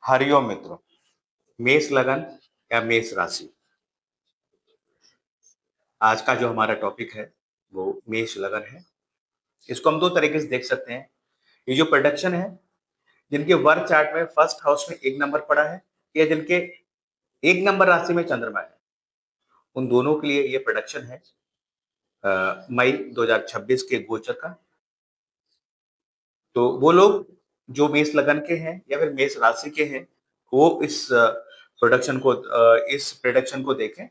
हरिओम मित्रों। मेष लगन या मेष राशि, आज का जो हमारा टॉपिक है वो मेष लगन है। इसको हम दो तरीके से देख सकते हैं। ये जो प्रोडक्शन है, जिनके वर्क चार्ट में फर्स्ट हाउस में एक नंबर पड़ा है या जिनके एक नंबर राशि में चंद्रमा है, उन दोनों के लिए ये प्रोडक्शन है मई 2026 के गोचर का। तो वो लोग जो मेष लगन के हैं या फिर मेष राशि के हैं, वो इस प्रोडक्शन को देखें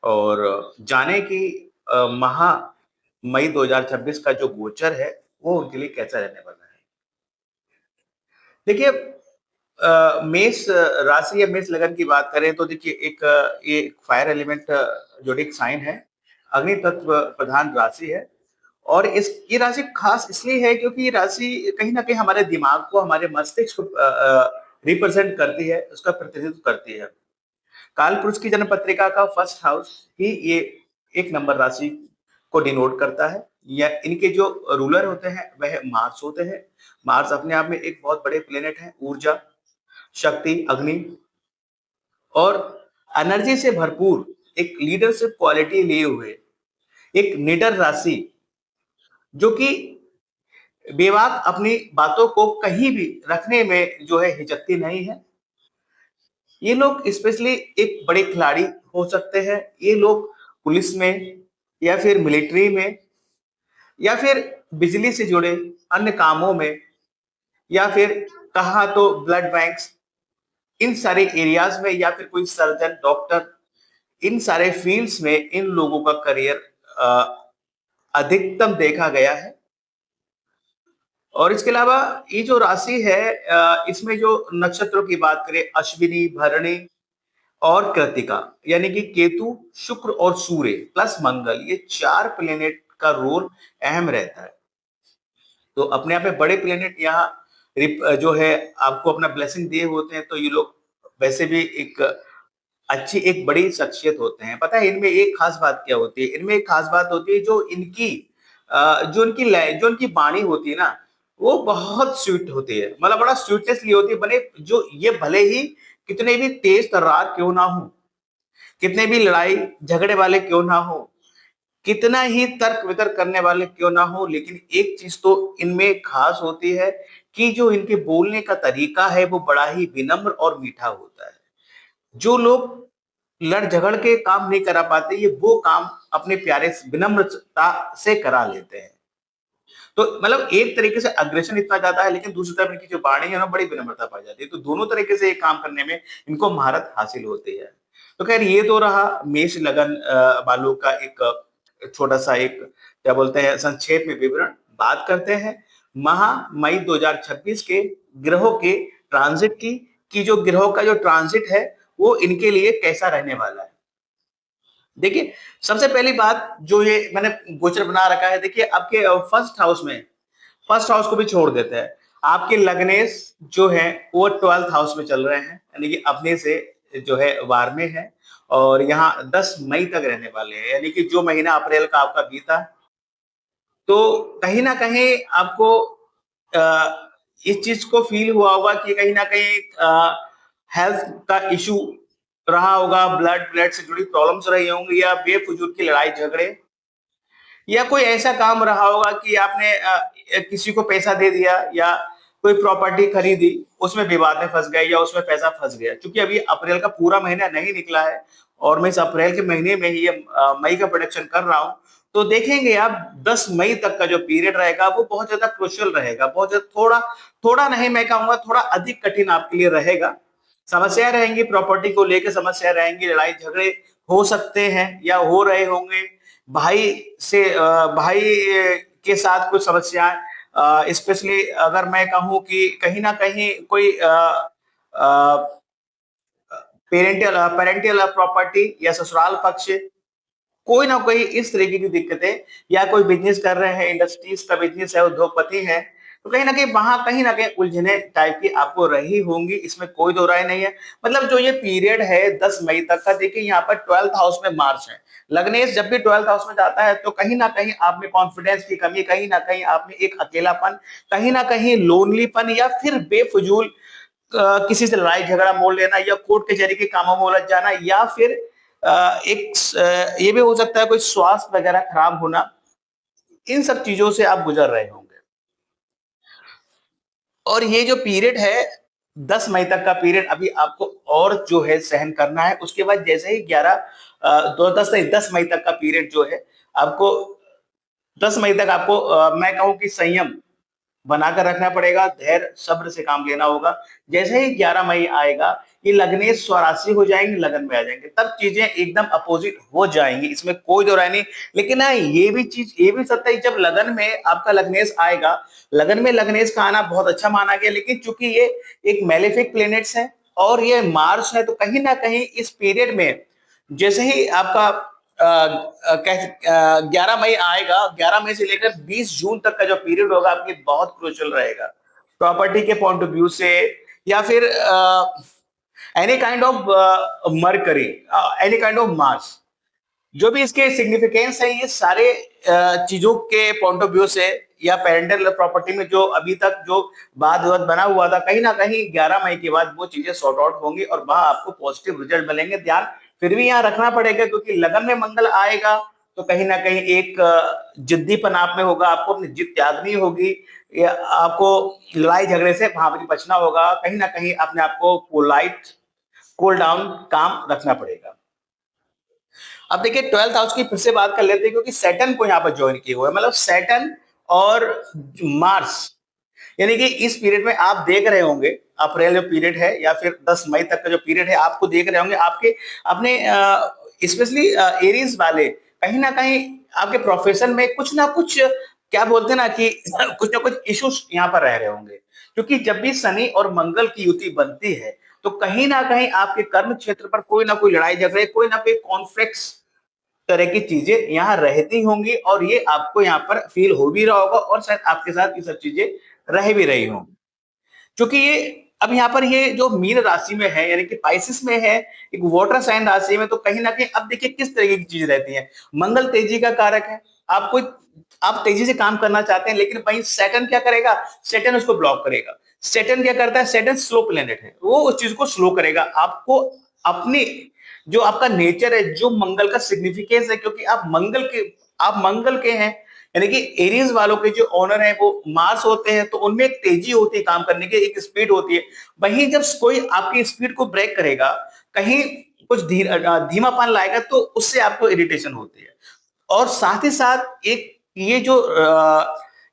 और जाने कि महा मई 2026 का जो गोचर है वो उनके लिए कैसा रहने वाला है। देखिए, मेष राशि या मेष लगन की बात करें तो देखिए ये फायर एलिमेंट जोडिक साइन है, अग्नि तत्व प्रधान राशि है। और इस ये राशि खास इसलिए है क्योंकि ये राशि कहीं ना कहीं हमारे दिमाग को, हमारे मस्तिष्क को रिप्रेजेंट करती है, उसका प्रतिनिधित्व करती है। काल पुरुष की जन्म पत्रिका का फर्स्ट हाउस ही ये एक नंबर राशि को डिनोट करता है। या इनके जो रूलर होते हैं वह मार्स होते हैं। मार्स अपने आप में एक बहुत बड़े प्लेनेट है, ऊर्जा, शक्ति, अग्नि और एनर्जी से भरपूर एक लीडरशिप क्वालिटी लिए हुए एक निडर राशि, जो कि बेबाक अपनी बातों को कहीं भी रखने में जो है हिचकती नहीं है। ये लोग स्पेशली एक बड़े खिलाड़ी हो सकते हैं। ये लोग पुलिस में या फिर मिलिट्री में या फिर बिजली से जुड़े अन्य कामों में या फिर कहा तो ब्लड बैंक्स, इन सारे एरियाज में या फिर कोई सर्जन, डॉक्टर, इन सारे फील्ड्स में इन लोगों का करियर अधिकतम देखा गया है। और इसके अलावा ये जो राशि है, इसमें जो नक्षत्रों की बात करें, अश्विनी, भरणी और कृतिका, यानी कि केतु, शुक्र और सूर्य प्लस मंगल, ये चार प्लेनेट का रोल अहम रहता है। तो अपने आप में बड़े प्लेनेट यहाँ जो है आपको अपना ब्लेसिंग दिए होते हैं। तो ये लोग वैसे भी एक बड़ी शख्सियत होते हैं। पता है इनमें एक खास बात क्या होती है? इनमें एक खास बात होती है, जो इनकी वाणी होती है ना, वो बहुत स्वीट होती है। मतलब बड़ा स्वीटनेसली होती है। बने जो ये भले ही कितने भी तेज तर्रार क्यों ना हो, कितने भी लड़ाई झगड़े वाले क्यों ना हो, कितना ही तर्क वितर्क करने वाले क्यों ना हो, लेकिन एक चीज तो इनमें खास होती है कि जो इनके बोलने का तरीका है वो बड़ा ही विनम्र और मीठा होता है। जो लोग लड़ झगड़ के काम नहीं करा पाते, ये वो काम अपने प्यारे विनम्रता से करा लेते हैं। तो मतलब एक तरीके से अग्रेशन इतना ज्यादा है, लेकिन दूसरी तरफ इनकी जो वाणी है ना, बड़ी विनम्रता पाई जाती है। तो दोनों तरीके से ये काम करने में इनको महारत हासिल होती है। तो खैर, ये तो रहा मेष लगन वालों का एक छोटा सा एक क्या बोलते हैं संक्षेप में विवरण। बात करते हैं महा मई 2026 के ग्रहों के ट्रांजिट की, कि जो ग्रहों का जो ट्रांजिट है वो इनके लिए कैसा रहने वाला है। देखिए, सबसे पहली बात जो ये मैंने गोचर बना रखा है, देखिए आपके फर्स्ट हाउस को भी छोड़ देते हैं। आपके लग्नेश जो है वो 12th हाउस में चल रहे हैं, यानी कि अपने से जो है वार में है। और यहाँ 10 मई तक रहने वाले हैं, यानी कि जो महीना अप्रैल का आपका बीता, तो कहीं ना कहीं आपको इस चीज को फील हुआ होगा कि कहीं ना कहीं हेल्थ का इशू रहा होगा, ब्लड ब्लड से जुड़ी प्रॉब्लम्स रही होंगी, या बेफजूल की लड़ाई झगड़े, या कोई ऐसा काम रहा होगा कि आपने किसी को पैसा दे दिया या कोई प्रॉपर्टी खरीदी, उसमें विवाद में फंस गए या उसमें पैसा फंस गया। क्योंकि अभी अप्रैल का पूरा महीना नहीं निकला है और मैं इस अप्रैल के महीने में ही मई का प्रोडिक्शन कर रहा हूँ। तो देखेंगे आप 10 मई तक का जो पीरियड रहेगा वो बहुत ज्यादा क्रुशियल रहेगा। बहुत ज्यादा, थोड़ा थोड़ा नहीं, मैं कहूंगा थोड़ा अधिक कठिन आपके लिए रहेगा। समस्याएं रहेंगी, प्रॉपर्टी को लेकर समस्या रहेंगी, लड़ाई झगड़े हो सकते हैं या हो रहे होंगे। भाई के साथ कुछ समस्याएं, स्पेशली अगर मैं कहूं कि कहीं ना कहीं कोई पेरेंटियल प्रॉपर्टी या ससुराल पक्ष, कोई ना कोई इस तरीके की दिक्कतें, या कोई बिजनेस कर रहे हैं, इंडस्ट्रीज का बिजनेस है, उद्योगपति है, तो कहीं ना कहीं उलझने टाइप की आपको रही होंगी। इसमें कोई दो राय नहीं है। मतलब जो ये पीरियड है 10 मई तक का, देखिए यहाँ पर 12th हाउस में मार्च है। लग्नेश जब भी 12th हाउस में जाता है तो कहीं ना कहीं आप में कॉन्फिडेंस की कमी, कहीं ना कहीं आप में एक अकेलापन, कहीं ना कहीं लोनलीपन, या फिर बेफजूल किसी से लड़ाई झगड़ा मोल लेना या कोर्ट कचहरी के कामों में उलझ जाना या फिर ये भी हो सकता है कोई स्वास्थ्य वगैरह खराब होना, इन सब चीज़ों से आप गुज़र रहे होंगे। और ये जो पीरियड है 10 मई तक का पीरियड अभी आपको और जो है सहन करना है। उसके बाद जैसे ही 11 दो 10 नहीं 10 मई तक का पीरियड जो है आपको 10 मई तक आपको मैं कहूँ कि संयम बनाकर रखना पड़ेगा, धैर्य, सब्र से काम लेना होगा। जैसे ही 11 मई आएगा, ये लग्नेश स्वराशि हो जाएँगे, लगन में आ जाएँगे, तब चीज़ें एकदम अपोज़िट हो जाएँगी, इसमें कोई दो राय नहीं। लेकिन हाँ, ये भी सत्य है जब लगन में आपका लग्नेश आएगा, लगन में लग्नेश का आना बहुत अच्छा माना गया, लेकिन चूँकि ये एक मैलेफिक प्लैनेट्स है और ये मार्स है, तो कहीं न कहीं इस पीरियड में जैसे ही आपका 11 मई आएगा, 11 मई से लेकर 20 जून तक का जो पीरियड होगा आपके लिए बहुत क्रूशियल रहेगा। प्रॉपर्टी के पॉइंट ऑफ व्यू से या फिर any kind of mercury, any kind of Mars, जो भी इसके सिग्निफिकेंस है ये सारे चीजों के पॉइंट ऑफ व्यू से या पेरेंटल प्रॉपर्टी में जो अभी तक जो वाद विवाद बना हुआ था, कहीं ना कहीं 11 मई के बाद वो चीजें सॉर्ट आउट होंगी और वहां आपको पॉजिटिव रिजल्ट मिलेंगे। ध्यान फिर भी यहाँ रखना पड़ेगा क्योंकि लगन में मंगल आएगा तो कहीं ना कहीं एक जिद्दीपन आप में होगा, आपको अपनी जिद त्यागनी होगी या आपको लड़ाई झगड़े से वहां पर बचना होगा, कहीं ना कहीं अपने आप को पोलाइट कूल डाउन काम रखना पड़ेगा। अब देखिए 12th हाउस की फिर से बात कर लेते हैं क्योंकि सैटर्न को यहाँ पर ज्वाइन किए हुए मतलब सैटर्न और मार्स, यानी कि इस पीरियड में आप देख रहे होंगे अप्रैल जो पीरियड है या फिर 10 मई तक का जो पीरियड है आपको देख रहे होंगे आपके अपने स्पेशली एरीज वाले कहीं ना कहीं आपके प्रोफेशन में कुछ ना कुछ क्या बोलते हैं ना कि कुछ ना कुछ इश्यूज यहाँ पर रह रहे होंगे क्योंकि जब भी शनि और मंगल की युति बनती है तो कहीं ना कहीं आपके कर्म क्षेत्र पर कोई ना कोई लड़ाई झगड़े कोई ना कोई कॉन्फ्लिक्ट्स तरह की चीजें यहाँ रहती होंगी और ये आपको यहाँ पर फील हो भी रहा होगा और शायद आपके साथ ये सब चीजें रह भी रही होंगी क्योंकि ये अब यहाँ पर ये जो मीन राशि में है यानी कि पाइसिस में है एक वाटर साइन राशि में, तो कहीं ना कहीं अब देखिए किस तरीके की चीज रहती है। मंगल तेजी का कारक है, आपको आप तेजी से काम करना चाहते हैं लेकिन वहीं सैटर्न क्या करेगा, सैटर्न उसको ब्लॉक करेगा। सैटर्न क्या करता है, सैटर्न स्लो प्लेनेट है, वो उस चीज को स्लो करेगा। आपको अपनी जो आपका नेचर है जो मंगल का सिग्निफिकेंस है क्योंकि आप मंगल के हैं यानी कि एरीज वालों के जो ऑनर है वो मार्स होते हैं तो उनमें एक तेजी होती है काम करने की, एक स्पीड होती है। वहीं जब कोई आपकी स्पीड को ब्रेक करेगा, कहीं कुछ धीमापन लाएगा तो उससे आपको इरिटेशन होती है। और साथ ही साथ एक ये जो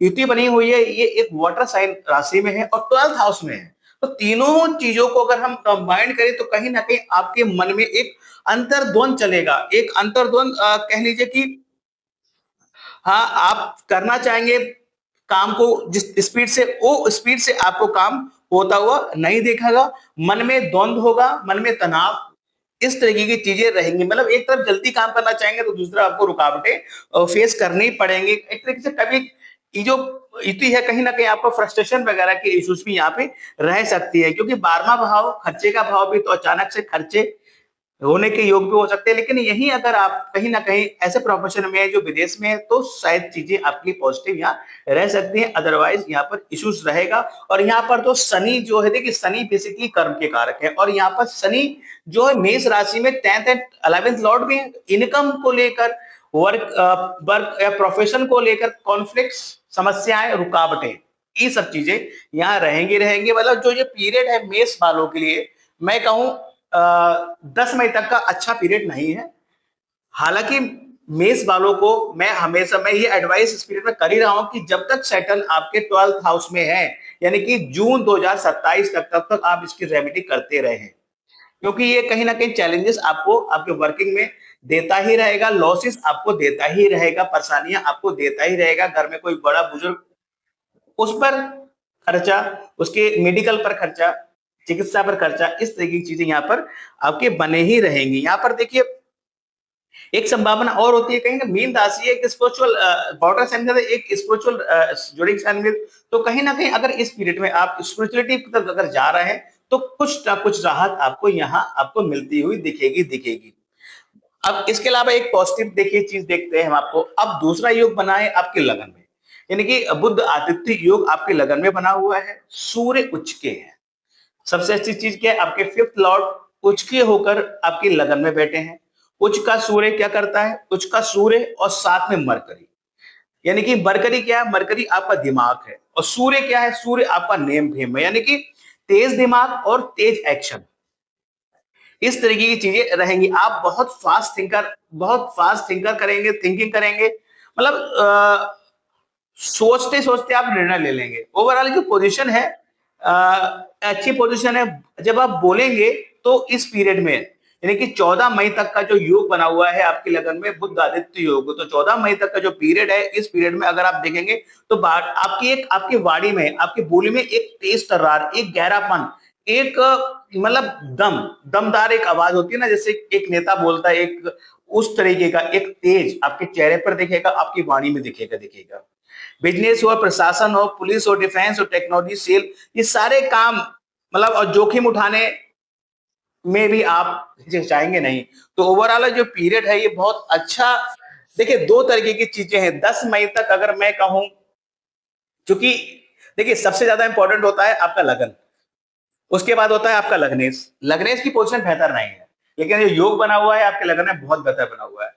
युति बनी हुई है ये एक वाटर साइन राशि में है और 12th हाउस में है, तो तीनों चीजों को अगर हम कंबाइन करें तो कहीं ना कहीं आपके मन में एक अंतर्द्वंद चलेगा, एक अंतर्द्वंद कह लीजिए कि हाँ, आप करना चाहेंगे काम को जिस स्पीड से, वो स्पीड से आपको काम होता हुआ नहीं देखेगा, मन में द्वंद होगा, मन में तनाव, इस तरीके की चीजें रहेंगी। मतलब एक तरफ जल्दी काम करना चाहेंगे तो दूसरा आपको रुकावटें फेस करनी पड़ेंगी। एक तरीके से कभी ये जो इति है कहीं ना कहीं आपको फ्रस्ट्रेशन वगैरह के इश्यूज भी यहाँ पे रह सकती है क्योंकि 12वां भाव खर्चे का भाव भी, तो अचानक से खर्चे होने के योग भी हो सकते हैं। लेकिन यही अगर आप कहीं ना कहीं ऐसे प्रोफेशन में है जो विदेश में है तो शायद चीजें आपकी पॉजिटिव यहाँ रह सकती हैं, अदरवाइज यहाँ पर इश्यूज रहेगा। और यहाँ पर तो शनि जो है, देखिए शनि बेसिकली कर्म के कारक है और यहाँ पर शनि जो है मेष राशि में 10th एंड 11th लॉर्ड भी है। इनकम को लेकर वर्क या प्रोफेशन को लेकर कॉन्फ्लिक्ट्स, समस्याएं, रुकावटें, ये सब चीजें यहाँ रहेंगी। मतलब जो ये पीरियड है मेष वालों के लिए मैं कहूं 10 मई तक का अच्छा पीरियड नहीं है। हालांकि मेष वालों को मैं ये एडवाइस इस पीरियड में कर ही रहा हूं कि जब तक सैटर्न आपके 12th हाउस में है यानी कि जून 2027 तक, तब तक आप इसकी रेमेडी करते रहे क्योंकि ये कहीं ना कहीं चैलेंजेस आपको आपके वर्किंग में देता ही रहेगा, लॉसेस आपको देता ही रहेगा, परेशानियां आपको देता ही रहेगा। घर में कोई बड़ा बुजुर्ग, उस पर खर्चा, उसके मेडिकल पर खर्चा, चिकित्सा पर खर्चा, इस तरह की चीजें यहाँ पर आपके बने ही रहेंगी। यहाँ पर देखिए एक संभावना और होती है, कहीं ना मीन राशि एक स्पिरिचुअल बॉर्डर साइन का एक स्पिरिचुअल जोडिंग साइन में, तो कहीं ना कहीं अगर इस पीरियड में आप स्पिरिचुअलिटी की तरफ अगर जा रहे हैं तो कुछ ना कुछ राहत आपको यहाँ आपको मिलती हुई दिखेगी। अब इसके अलावा एक पॉजिटिव देखिए चीज देखते हैं हम आपको। अब दूसरा योग बना है आपके लगन में, यानी कि बुध आदित्य योग आपके लगन में बना हुआ है, सूर्य उच्च के है। सबसे अच्छी चीज क्या है, आपके फिफ्थ लॉर्ड उच्च के होकर आपकी लगन में बैठे हैं। उच्च का सूर्य क्या करता है, उच्च का सूर्य और साथ में मरकरी, यानी कि मरकरी क्या है, मरकरी आपका दिमाग है, और सूर्य क्या है, सूर्य आपका नेम फेम है, यानी कि तेज दिमाग और तेज एक्शन, इस तरीके की चीजें रहेंगी। आप बहुत फास्ट थिंकर करेंगे, थिंकिंग करेंगे, मतलब सोचते सोचते आप निर्णय ले लेंगे। ओवरऑल जो पोजीशन है, अ, अच्छी पोजीशन है। जब आप बोलेंगे तो इस पीरियड में, यानी कि 14 मई तक का जो योग बना हुआ है आपकी लगन में, बुध आदित्य योग, तो 14 मई तक का जो पीरियड है, इस पीरियड में अगर आप देखेंगे तो आपकी वाणी में, आपकी बोली में एक तेज तर्रार, एक गहरापन, एक मतलब दमदार एक आवाज होती है ना, जैसे एक नेता बोलता है, एक उस तरीके का एक तेज आपके चेहरे पर दिखेगा, आपकी वाणी में दिखेगा। बिजनेस हो, प्रशासन हो, पुलिस हो, डिफेंस हो, टेक्नोलॉजी, सेल, ये सारे काम, मतलब और जोखिम उठाने में भी आप हिचकिचाएंगे नहीं। तो ओवरऑल जो पीरियड है ये बहुत अच्छा। देखिए, दो तरीके की चीजें हैं 10 मई तक, अगर मैं कहूं, क्योंकि देखिए सबसे ज्यादा इंपॉर्टेंट होता है आपका लगन, उसके बाद होता है आपका लग्नेश। लग्नेश की पोजीशन बेहतर नहीं है, लेकिन ये योग बना हुआ है आपके लगन में, बहुत बेहतर बना हुआ है।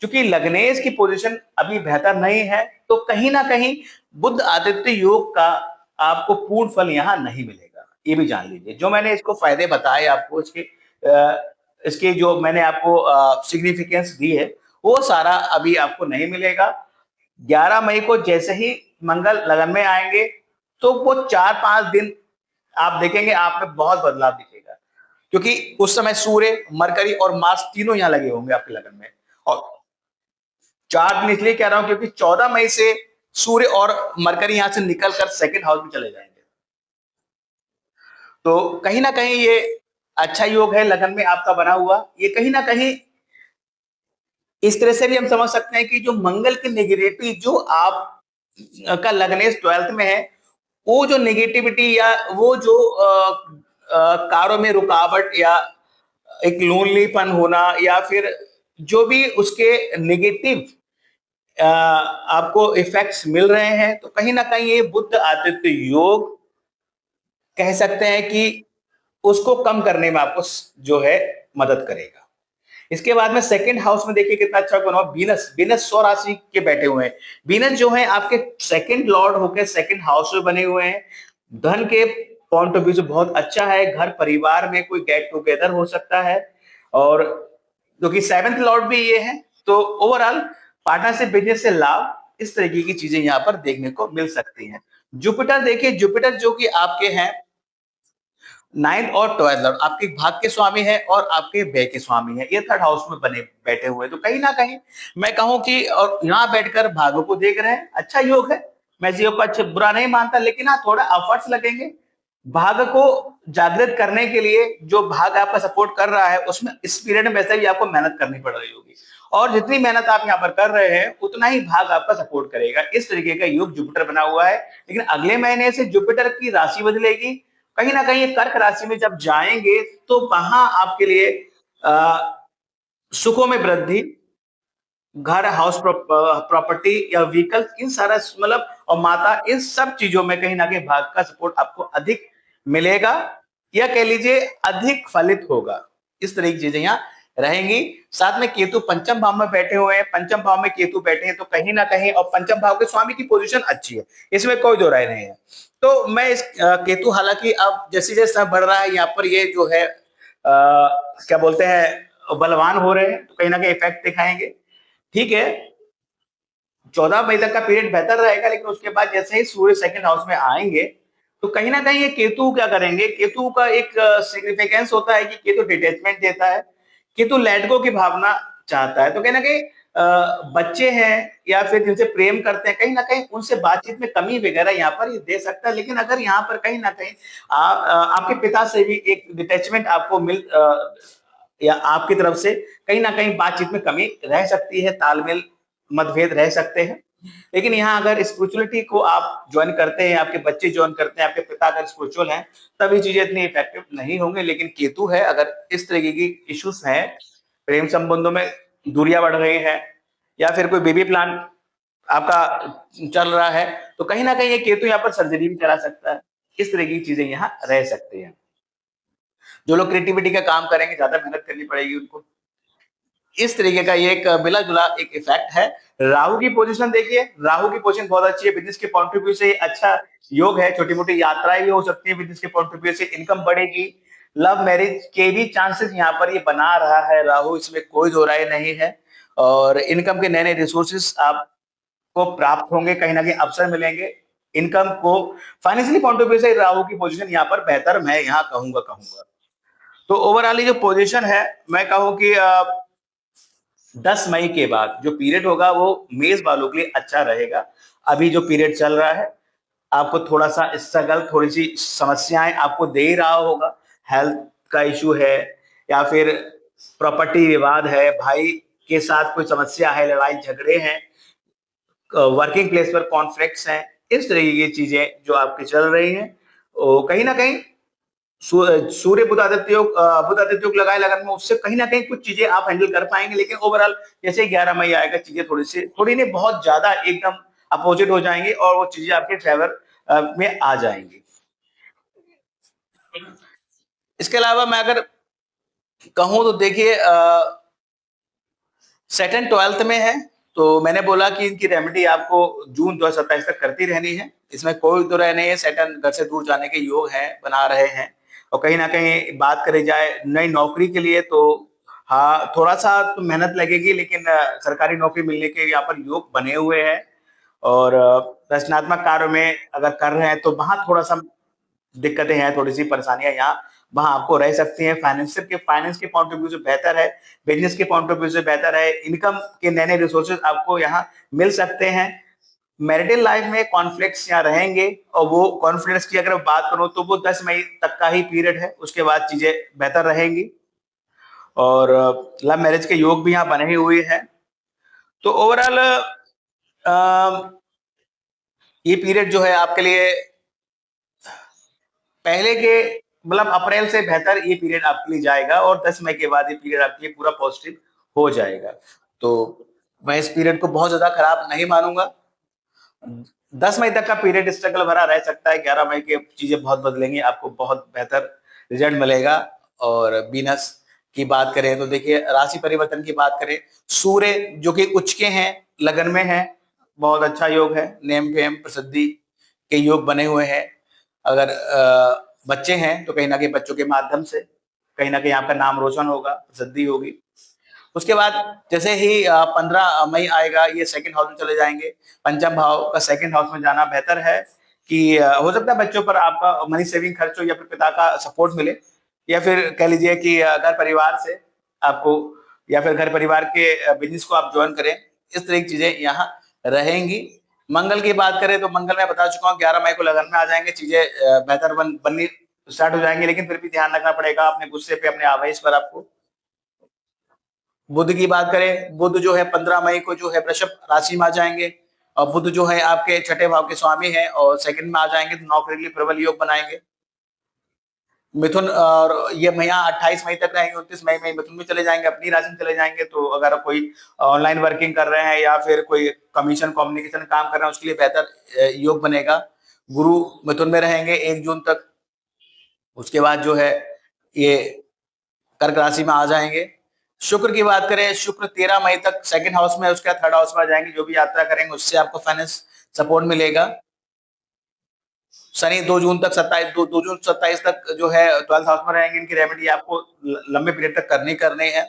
क्योंकि लग्नेश की पोजीशन अभी बेहतर नहीं है, तो कहीं ना कहीं बुध आदित्य योग का आपको पूर्ण फल यहाँ नहीं मिलेगा, ये भी जान लीजिए। जो मैंने इसको फायदे बताए आपको, इसके जो मैंने आपको सिग्निफिकेंस दी है, वो सारा अभी आपको नहीं मिलेगा। 11 मई को जैसे ही मंगल लगन में आएंगे, तो वो 4-5 दिन आप देखेंगे आप में बहुत बदलाव दिखेगा, क्योंकि उस समय सूर्य, मरकरी और मार्स तीनों यहाँ लगे होंगे आपके लगन में। और 4 दिन इसलिए कह रहा हूं क्योंकि 14 मई से सूर्य और मरकरी यहां से निकलकर सेकंड हाउस में चले जाएंगे। तो कहीं ना कहीं ये अच्छा योग है लगन में आपका बना हुआ। ये कहीं ना कहीं इस तरह से भी हम समझ सकते हैं कि जो मंगल की नेगेटिविटी जो आप का लग्नेश 12th में है, वो जो नेगेटिविटी या वो जो कार्यों में रुकावट या एक लोनलीपन होना, या फिर जो भी उसके नेगेटिव आपको इफेक्ट्स मिल रहे हैं, तो कहीं ना कहीं ये बुद्ध आदित्य योग कह सकते हैं कि उसको कम करने में आपको जो है मदद करेगा। इसके बाद में सेकंड हाउस में देखिए कितना अच्छा बना हुआ, वीनस। वीनस सौ राशि के बैठे हुए हैं। वीनस जो है आपके सेकंड लॉर्ड होकर सेकंड हाउस में बने हुए हैं। धन के पॉइंट ऑफ व्यू से बहुत अच्छा है। घर परिवार में कोई गेट टुगेदर हो सकता है, और क्योंकि सेवंथ लॉर्ड भी ये है, तो ओवरऑल पार्टनरशिप, बिजनेस से लाभ, इस तरीके की चीजें यहाँ पर देखने को मिल सकती हैं। जुपिटर देखिए, जुपिटर जो कि आपके हैं 9th और 12th लॉर्ड, आपके भाग के स्वामी है और आपके व्यय के स्वामी है। ये थर्ड हाउस में बने बैठे हुए, तो कहीं ना कहीं मैं कहूं कि, और यहाँ बैठकर भागों को देख रहे हैं, अच्छा योग है। मैं इस योग को अच्छा बुरा नहीं मानता, लेकिन हाँ थोड़ा एफर्ट्स लगेंगे भाग को जागृत करने के लिए। जो भाग आपका सपोर्ट कर रहा है उसमें इस पीरियड में वैसे भी आपको मेहनत करनी पड़ रही होगी, और जितनी मेहनत आप यहाँ पर कर रहे हैं उतना ही भाग आपका सपोर्ट करेगा। इस तरीके का योग जुपिटर बना हुआ है। लेकिन अगले महीने से जुपिटर की राशि बदलेगी, कहीं ना कहीं कर्क राशि में जब जाएंगे, तो वहां आपके लिए सुखों में वृद्धि, घर, हाउस, प्रॉपर्टी या व्हीकल, इन सारा मतलब, और माता, इन सब चीजों में कहीं ना कहीं भाग का सपोर्ट आपको अधिक मिलेगा, या कह लीजिए अधिक फलित होगा। इस तरह की चीजें यहाँ रहेंगी। साथ में केतु पंचम भाव में बैठे हुए हैं, पंचम भाव में केतु बैठे हैं, तो कहीं ना कहीं, और पंचम भाव के स्वामी की पोजीशन अच्छी है, इसमें कोई दो राय नहीं है। तो मैं इस केतु, हालांकि अब जैसे जैसे समय बढ़ रहा है यहाँ पर, ये जो है क्या बोलते हैं, बलवान हो रहे हैं, तो कहीं ना कहीं इफेक्ट दिखाएंगे। ठीक है, 14 मई तक का पीरियड बेहतर रहेगा, लेकिन उसके बाद जैसे ही सूर्य सेकंड हाउस में आएंगे, तो कहीं ना कहीं ये केतु क्या करेंगे। केतु का एक सिग्निफिकेंस होता है कि केतु डिटैचमेंट देता है, केतु लेट गो की भावना चाहता है। तो कहीं ना कहीं बच्चे हैं या फिर जिनसे प्रेम करते हैं, कहीं ना कहीं उनसे बातचीत में कमी वगैरह यहाँ पर ये दे सकता है। लेकिन अगर यहाँ पर कहीं ना कहीं आपके पिता से भी एक डिटैचमेंट आपको या आपकी तरफ से कहीं ना कहीं बातचीत में कमी रह सकती है, तालमेल, मतभेद रह सकते हैं। लेकिन यहाँ अगर स्पिरिचुअलिटी को आप ज्वाइन करते हैं, आपके बच्चे ज्वाइन करते हैं, आपके पिता अगर स्पिरिचुअल हैं, तब ये चीजें इतनी इफेक्टिव नहीं होंगे। लेकिन केतु है, अगर इस तरीके की इश्यूज हैं, प्रेम संबंधों में दूरियां बढ़ रही हैं, या फिर कोई बेबी प्लान आपका चल रहा है, तो कहीं ना कहीं ये केतु यहाँ पर सर्जरी भी करा सकता है। इस तरह की चीजें यहाँ रह सकती हैं। जो लोग क्रिएटिविटी का काम करेंगे, ज़्यादा मेहनत करनी पड़ेगी उनको। इस तरीके का ये एक मिला-जुला एक इफ़ेक्ट है। राहु की पोज़ीशन देखिए, राहु की पोज़ीशन बहुत अच्छी है, बिज़नेस के पॉइंट ऑफ व्यू से अच्छा योग है, छोटी-मोटी यात्राएँ भी हो सकती हैं बिज़नेस के पॉइंट ऑफ व्यू से, इनकम बढ़ेगी। लव मैरिज के भी चांसेस यहाँ पर ये बना रहा है राहु, इसमें कोई दो राय नहीं है और इनकम के नए-नए रिसोर्सेज़ आपको प्राप्त होंगे, कहीं न कहीं अवसर मिलेंगे। इनकम को फाइनेंशियली पॉइंट ऑफ व्यू से राहु की पोज़ीशन यहाँ पर बेहतर मैं यहाँ कहूँगा। तो ओवरऑल ये जो पोज़ीशन है, मैं कहूँ कि 10 मई के बाद जो पीरियड होगा वो मेष वालों के लिए अच्छा रहेगा। अभी जो पीरियड चल रहा है, आपको थोड़ा-सा स्ट्रगल, थोड़ी-सी समस्याएँ आपको दे ही रहा होगा। हेल्थ का इश्यू है या फिर प्रॉपर्टी विवाद है, भाई के साथ कोई समस्या है, लड़ाई-झगड़े हैं, वर्किंग प्लेस पर कॉन्फ्लिक्ट्स हैं, इस तरीके की चीज़ें जो आपकी चल रही हैं, कहीं न कहीं सूर्य बुध आदित्य योग लगाए लगन में उससे कहीं न कहीं कुछ चीज़ें आप हैंडल कर पाएँगे, लेकिन ओवरऑल जैसे 11 मई आएगा चीज़ें थोड़ी नहीं बहुत ज़्यादा एकदम अपोज़िट हो जाएँगी और वो चीज़ें आपके फ़ेवर में आ जाएँगी। इसके अलावा मैं अगर कहूँ तो देखिए सैटर्न 12th में है, तो मैंने बोला कि इनकी रेमेडी आपको जून 2027 तक करती रहनी है। इसमें कोई दो राय नहीं है, सैटर्न घर से दूर जाने के योग हैं, बना रहे हैं और कहीं न कहीं बात करी जाए नई नौकरी के लिए तो हाँ, थोड़ा-सा तो मेहनत लगेगी लेकिन सरकारी नौकरी मिलने के यहाँ पर योग बने हुए हैं और रचनात्मक कार्य में अगर कर रहे हैं तो वहाँ थोड़ा-सा दिक्कतें हैं, थोड़ी-सी परेशानियाँ यहाँ वहाँ आपको रह सकती हैं। फाइनेंस के पॉइंट ऑफ व्यू से बेहतर है, बिज़नेस के पॉइंट ऑफ व्यू से बेहतर है, इनकम के नए-नए रिसोर्सेज़ आपको यहाँ मिल सकते हैं। मैरिटल लाइफ़ में कॉन्फ्लिक्ट्स यहाँ रहेंगे और वो कॉन्फ्लिक्ट्स की अगर बात करूँ तो वो 10 मई तक का ही पीरियड है, उसके बाद चीज़ें बेहतर रहेंगी और लव मैरिज के योग भी यहाँ बने ही हुए हैं। तो ओवरऑल ये पीरियड जो है आपके लिए पहले के मतलब अप्रैल से बेहतर ये पीरियड आपके लिए जाएगा और 10 मई के बाद ये पीरियड आपके लिए पूरा पॉजिटिव हो जाएगा। तो मैं इस पीरियड को बहुत ज़्यादा खराब नहीं मानूँगा। 10 मई तक का पीरियड स्ट्रगल भरा रह सकता है, 11 मई के चीज़ें बहुत बदलेंगी, आपको बहुत बेहतर रिज़ल्ट मिलेगा और वीनस की बात करें तो देखिए राशि परिवर्तन की बात करें, सूर्य जो कि उच्च के हैं, लगन में हैं, बहुत अच्छा योग है, नेम-फेम, प्रसिद्धि के योग बने हुए हैं। अगर बच्चे हैं तो कहीं न कहीं बच्चों के माध्यम से कहीं न कहीं आपका नाम रोशन होगा, प्रसिद्धि होगी। उसके बाद जैसे ही 15 मई आएगा ये सेकंड हाउस में चले जाएँगे। पंचम भाव का सेकंड हाउस में जाना बेहतर है कि हो सकता है बच्चों पर आपका मनी सेविंग खर्च हो या फिर पिता का सपोर्ट मिले या फिर कह लीजिए कि घर परिवार से आपको या फिर घर परिवार के बिज़नेस को आप जॉइन करें। इस तरह की चीज़ें यहाँ रहेंगी। मंगल की बात करें तो मंगल मैं बता चुका हूँ 11 मई को लगन में आ जाएँगे, चीज़ें बेहतर बननी स्टार्ट हो जाएँगी लेकिन फिर भी ध्यान रखना पड़ेगा अपने गुस्से पे, अपने आवेश पर आपको। बुध की बात करें, बुध जो है 15 मई को जो है वृषभ राशि में आ जाएँगे और बुध जो है आपके छठे भाव के स्वामी हैं और सेकंड में आ जाएँगे तो नौकरी के लिए प्रबल योग बनाएँगे। मिथुन और ये महीना 28 मई तक रहेंगे, 29 मई में मिथुन में चले जाएँगे, अपनी राशि में चले जाएँगे तो अगर आप कोई ऑनलाइन वर्किंग कर रहे हैं या फिर कोई कमीशन कम्युनिकेशन काम कर रहे हैं उसके लिए बेहतर योग बनेगा। गुरु मिथुन में रहेंगे 1 जून तक, उसके बाद जो है ये कर्क राशि में आ जाएँगे। शुक्र की बात करें, शुक्र 13 मई तक सेकंड हाउस में, उसके बाद थर्ड हाउस में आ जाएँगे, जो भी यात्रा करेंगे उससे आपको फाइनेंस सपोर्ट मिलेगा। शनि 2 जून तक 27 2 जून 27 तक जो है 12th हाउस में रहेंगे, इनकी रेमेडी आपको लंबे पीरियड तक करनी है।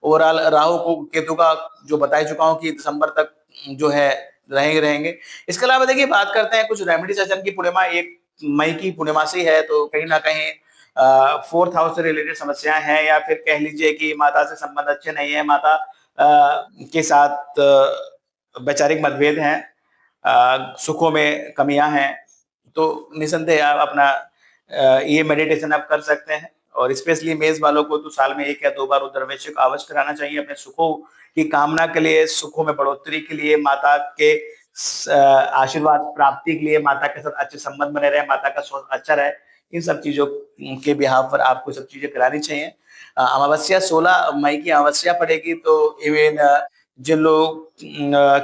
ओवरऑल राहु को केतु का जो बता ही चुका हूँ कि दिसंबर तक जो है रहेंगे। इसके अलावा देखिए बात करते हैं कुछ रेमेडी सेशन की पूर्णिमा 1 मई की पूर्णिमासी है तो कहीं न कहीं 4th हाउस से रिलेटेड समस्याएँ हैं या फिर कह लीजिए कि माता से संबंध अच्छे नहीं है, माता के साथ वैचारिक मतभेद हैं, सुखों में कमियाँ हैं। तो निसंदेह आप अपना ये मेडिटेशन आप कर सकते हैं और स्पेशली मेष वालों को तो साल में 1 या 2 बार रुद्राभिषेक अवश्य कराना चाहिए अपने सुखों की कामना के लिए, सुखों में बढ़ोतरी के लिए, माता के आशीर्वाद प्राप्ति के लिए, माता के साथ अच्छे संबंध बने रहे, माता का स्वास्थ्य अच्छा रहे। इन सब चीज़ों के बिहाफ़ पर आपको सब चीज़ें करानी चाहिए। अमावस्या 16 मई की अमावस्या पड़ेगी तो इवन जिन लोग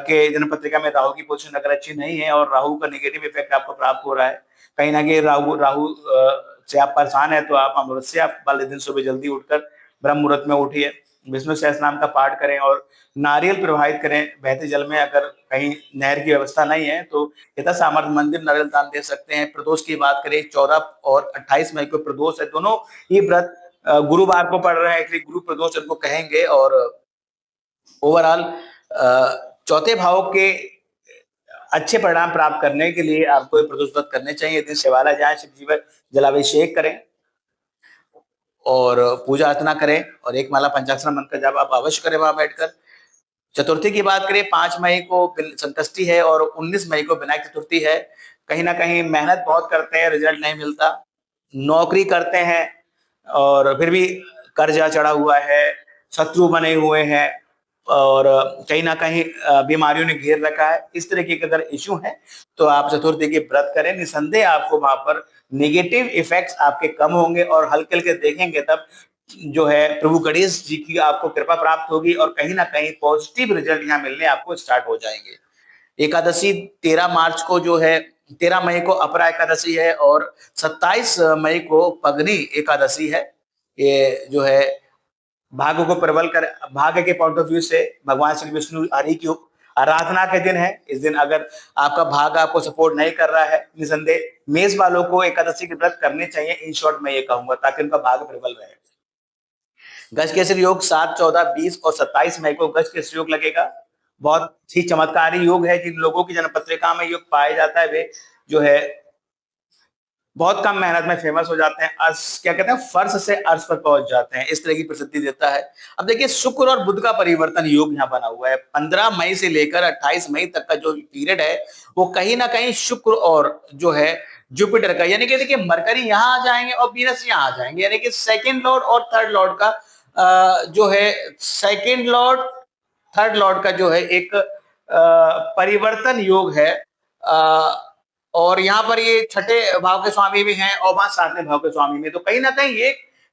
के जन्म पत्रिका में राहु की पोज़ीशन अगर अच्छी नहीं है और राहु का नेगेटिव इफ़ेक्ट आपको प्राप्त हो रहा है, कहीं न कहीं राहु राहु से आप परेशान हैं तो आप अमावस्या वाले दिन सुबह जल्दी उठकर ब्रह्म मुहूर्त में उठिए, विष्णु सहस्त्रनाम का पाठ करें और नारियल प्रवाहित करें बहते जल में। अगर कहीं नहर की व्यवस्था नहीं है तो यथा सामर्थ्य मंदिर नारियल दान दे सकते हैं। प्रदोष की बात करें 14 और 28 मई को प्रदोष है, दोनों ही व्रत गुरुवार को पड़ रहे हैं, इसलिए गुरु प्रदोष इनको कहेंगे। और ओवरऑल चौथे भाव के अच्छे परिणाम प्राप्त करने के लिए आपको ये प्रदोष व्रत करने चाहिए। इस दिन शिवालय जाएं, शिव जी पर जलाभिषेक करें और पूजा अर्चना करें और एक माला पंचाक्षर मंत्र का जाप आप अवश्य करें वहां बैठकर। चतुर्थी की बात करें 5 मई को संकष्टी है और 19 मई को विनायक चतुर्थी है। कहीं ना कहीं मेहनत बहुत करते हैं, रिजल्ट नहीं मिलता, नौकरी करते हैं और फिर भी कर्जा चढ़ा हुआ है, शत्रु बने हुए हैं और कहीं ना कहीं बीमारियों ने घेर रखा है। इस तरीके के अगर इश्यू है तो आप चतुर्थी की व्रत करें, निसंदेह आपको वहां पर नेगेटिव इफेक्ट्स आपके कम होंगे और हल्के हल्के देखेंगे तब जो है प्रभु गणेश जी की आपको कृपा प्राप्त होगी और कहीं ना कहीं पॉजिटिव रिजल्ट यहाँ मिलने आपको स्टार्ट हो जाएंगे। एकादशी 13 मार्च को जो है, 13 मई को अपरा एकादशी है और 27 मई को पगनी एकादशी है। ये जो है भाग्य को प्रबल कर, भाग्य के पॉइंट ऑफ व्यू से भगवान श्री विष्णु हरि की आराधना के दिन है। इस दिन अगर आपका भाग्य आपको सपोर्ट नहीं कर रहा है, निसंदेह मेष वालों को एकादशी के व्रत करने चाहिए। इन शॉर्ट में ये कहूंगा ताकि उनका भाग्य प्रबल रहे। गज केसरी योग 7, 14, 20 और 27 मई को गज केसरी योग लगेगा। बहुत ही चमत्कारी योग है। जिन लोगों की जन्म पत्रिका में योग पाया जाता है वे जो है बहुत कम मेहनत में फेमस हो जाते हैं, क्या कहते हैं, फर्श से अर्श पर पहुंच जाते हैं, इस तरह की प्रसिद्धि देता है। अब देखिए शुक्र और बुध का परिवर्तन योग यहाँ बना हुआ है। 15 मई से लेकर 28 मई तक का जो पीरियड है वो कहीं ना कहीं शुक्र और जो है जुपिटर का, यानी कि देखिए मरकरी यहाँ आ जाएंगे और वीनस यहाँ आ जाएंगे, यानी कि सेकेंड लॉर्ड और थर्ड लॉर्ड का जो है सेकेंड लॉर्ड थर्ड लॉर्ड का जो है एक परिवर्तन योग है। और यहाँ पर ये छठे भाव के स्वामी भी हैं और वहां सातवें भाव के स्वामी में, तो कहीं ना कहीं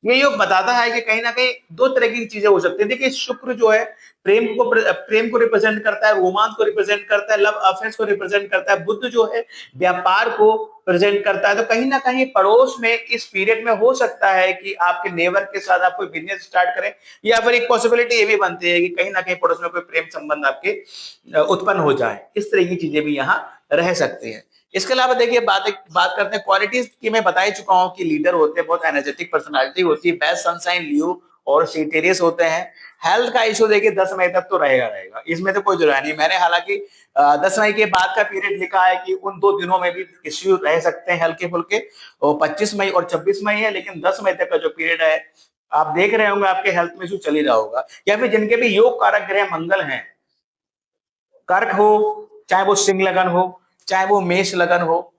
ये योग बताता है कि कहीं ना कहीं दो तरह की चीजें हो सकती है। देखिए शुक्र जो है प्रेम को रिप्रेजेंट करता है, रोमांस को रिप्रेजेंट करता है, लव अफेयर्स को रिप्रेजेंट करता है। बुध जो है व्यापार को प्रेजेंट करता है। तो कहीं ना कहीं पड़ोस में इस पीरियड में हो सकता है कि आपके नेबर के साथ आप कोई बिजनेस स्टार्ट करें, या फिर एक पॉसिबिलिटी ये भी बनती है कि कहीं ना कहीं पड़ोस में कोई प्रेम संबंध आपके उत्पन्न हो जाए। इस तरह की चीजें भी यहाँ रह सकती है। इसके अलावा देखिए बात करते हैं क्वालिटीज की। मैं बता ही चुका हूं कि लीडर होते हैं, बहुत एनर्जेटिक पर्सनालिटी होती है, बेस्ट सनशाइन लियो और सीटेरियस होते हैं। हेल्थ का इशू देखिए 10 मई तक तो रहेगा, इसमें तो कोई जुड़ा नहीं। मैंने हालांकि 10 मई के बाद का पीरियड लिखा है कि उन 2 दिनों में भी इश्यू रह सकते हैं हल्के फुल्के, और 25 मई और 26 मई है, लेकिन 10 मई तक का जो पीरियड है आप देख रहे होंगे आपके हेल्थ में इशू चल ही रहा होगा। या फिर जिनके भी योग कारक ग्रह मंगल हैं, कर्क हो, चाहे वो सिंह लगन हो, चाहे वो मेष लगन हो,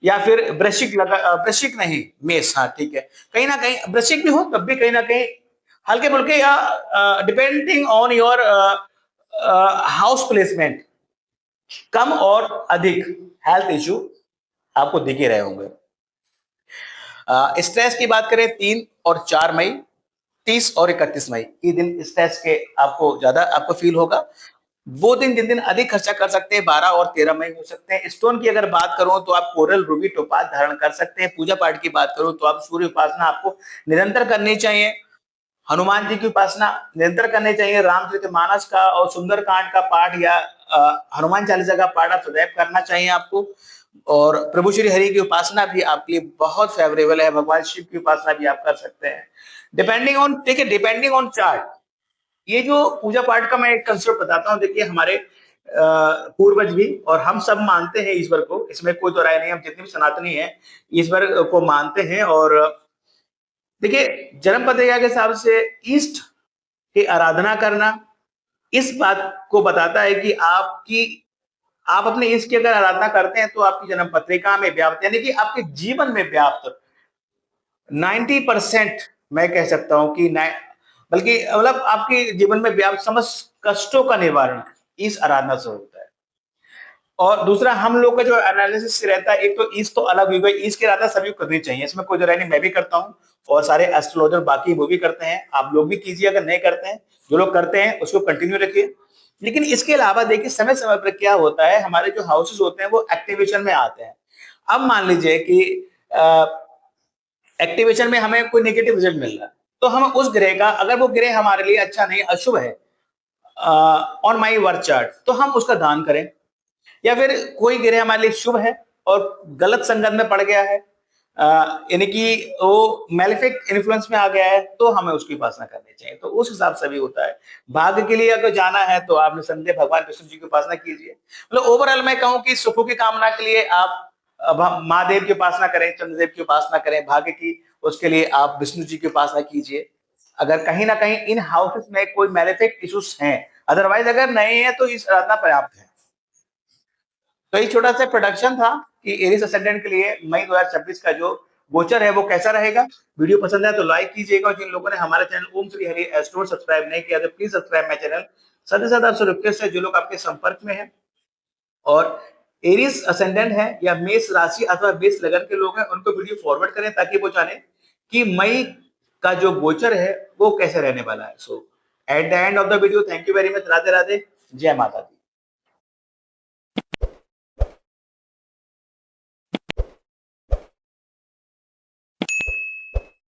या फिर वृश्चिक नहीं मेष, हाँ ठीक है, कहीं ना कहीं वृश्चिक भी हो तब भी कहीं ना कहीं हल्के फुल्के या depending on your house placement कम और अधिक हेल्थ इश्यू आपको दिखे रहे होंगे। स्ट्रेस की बात करें 3 और 4 मई, 30 और 31 मई, ये दिन स्ट्रेस के आपको ज्यादा आपको फील होगा। वो दिन जिन दिन अधिक खर्चा कर सकते हैं 12 और 13 मई हो सकते हैं। स्टोन की अगर बात करूं तो आप कोरल, रूबी, टोपाज धारण कर सकते हैं। पूजा पाठ की बात करूं तो आप सूर्य उपासना आपको निरंतर करनी चाहिए, हनुमान जी की उपासना निरंतर करनी चाहिए, रामचरितमानस का और सुंदरकांड का पाठ या हनुमान चालीसा का पाठ आप सदैव करना चाहिए आपको। और प्रभु श्री हरि की उपासना भी आपके लिए बहुत फेवरेबल है, भगवान शिव की उपासना भी आप कर सकते हैं डिपेंडिंग ऑन चार्ट। ये जो पूजा पाठ का मैं एक कंसेप्ट बताता हूँ, देखिए हमारे पूर्वज भी और हम सब मानते हैं ईश्वर को, इसमें कोई तो राय नहीं, हम जितने भी सनातनी हैं ईश्वर को मानते हैं। और देखिए जन्म पत्रिका के हिसाब से ईस्ट की आराधना करना इस बात को बताता है कि आप अपने ईष्ट की अगर आराधना करते हैं तो आपकी जन्म पत्रिका में व्याप्त, यानी कि आपके जीवन में व्याप्त 90% मैं कह सकता हूं कि बल्कि मतलब आपके जीवन में व्याप्त समस्त कष्टों का निवारण इस आराधना से होता है। और दूसरा हम लोग का जो एनालिसिस रहता है, एक तो ईस्ट तो अलग हुई, ईस्ट की आराधना सभी को करनी चाहिए, इसमें कोई नहीं, मैं भी करता हूँ और सारे एस्ट्रोलॉजर बाकी वो भी करते हैं, आप लोग भी कीजिए अगर नहीं करते हैं। जो लोग करते हैं उसको कंटिन्यू रखिए। लेकिन इसके अलावा देखिए समय समय पर क्या होता है, हमारे जो हाउसेस होते हैं वो एक्टिवेशन में आते हैं। अब मान लीजिए कि एक्टिवेशन में हमें कोई नेगेटिव रिजल्ट मिल रहा है, तो हम उस ग्रह का, अगर वो ग्रह हमारे लिए अच्छा नहीं, अशुभ है ऑन माई वर्क चार्ट, तो हम उसका दान करें। या फिर कोई ग्रह हमारे लिए शुभ है और गलत संगत में पड़ गया है, यानी कि वो मैलेफिक इन्फ्लुएंस में आ गया है, तो हमें उसकी उपासना करनी चाहिए। तो उस हिसाब से भी होता है। भाग्य के लिए अगर जाना है तो आपने संडे भगवान विष्णु जी की उपासना कीजिए। मतलब ओवरऑल मैं कहूं कि सुखों की कामना के लिए आप महादेव की उपासना करें, चंद्रदेव की उपासना करें। भाग्य की, उसके लिए आप विष्णु जी की उपासना कीजिए। अगर कहीं ना कहीं इन हाउसेस में कोई मैलेफिक इश्यूज हैं, अदरवाइज अगर नहीं है तो इस आराधना पर्याप्त है। तो ये छोटा सा प्रोडक्शन था कि एरिस असेंडेंट के लिए मई 2026 का जो गोचर है वो कैसा रहेगा। वीडियो पसंद है तो लाइक कीजिएगा। जिन लोगों ने हमारे चैनल ओम श्री हरि एस्ट्रो सब्सक्राइब नहीं किया तो प्लीज सब्सक्राइब माय चैनल। साथ ही साथ आपसे रिक्वेस्ट है, जो लोग आपके संपर्क में हैं और एरिस असेंडेंट है या मेष राशि अथवा मेष लगन के लोग हैं, उनको वीडियो फॉरवर्ड करें ताकि वो जाने कि मई का जो गोचर है वो कैसे रहने वाला है। So at the end of the video, thank you very much. Radhe Radhe, जय माता दी।